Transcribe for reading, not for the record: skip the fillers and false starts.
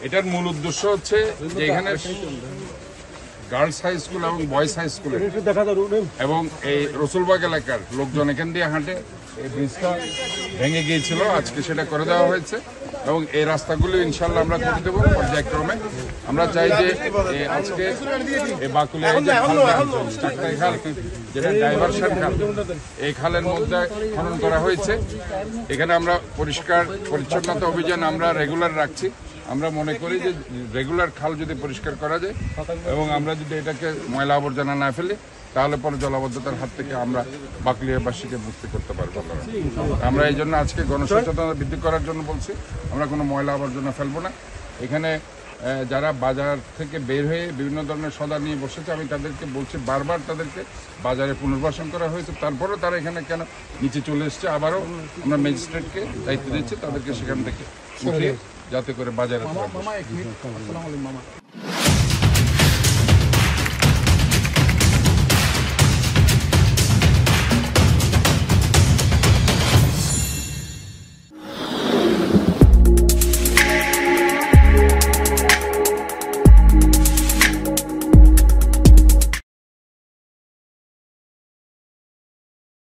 এটার মূল উদ্দেশ্য হচ্ছে যে এখানে গার্লস হাই স্কুল এবং বয়েজ হাই স্কুল এবং এই রসুলবাগ এলাকার লোকজন এখান দিয়ে হাঁটে। এই ব্রিজটা ভেঙে গিয়েছিল, আজকে সেটা করে দেওয়া হয়েছে এবং এই রাস্তাগুলো ইনশাল্লাহ আমরা করে দেবো পর্যায়ক্রমে। আমরা চাই যে আজকে এই বাকুলিয়া চাকতাই খাল, যেটা ডাইভারশন খাল, এই খালের মধ্যে খনন করা হয়েছে। এখানে আমরা পরিষ্কার পরিচ্ছন্নতা অভিযান আমরা রেগুলার রাখছি। আমরা মনে করি যে রেগুলার খাল যদি পরিষ্কার করা যায় এবং আমরা যদি এটাকে ময়লা আবর্জনা না ফেলি, তাহলে পরে জলাবদ্ধতার হাত থেকে আমরা বাকুলিয়াবাসীকে মুক্তি করতে পারবো। আমরা এই জন্য আজকে গণসচেতনতা বৃদ্ধি করার জন্য বলছি, আমরা কোনো ময়লা আবর্জনা ফেলবো না। এখানে যারা বাজার থেকে বের হয়ে বিভিন্ন ধরনের সদা নিয়ে বসেছে, আমি তাদেরকে বলছি, বারবার তাদেরকে বাজারে পুনর্বাসন করা হয়েছে, তারপরেও তারা এখানে কেন নিচে চলে এসছে। আবারও আমরা ম্যাজিস্ট্রেটকে দায়িত্ব দিচ্ছি তাদেরকে সেখান থেকে উঠিয়ে যাতে করে বাজারে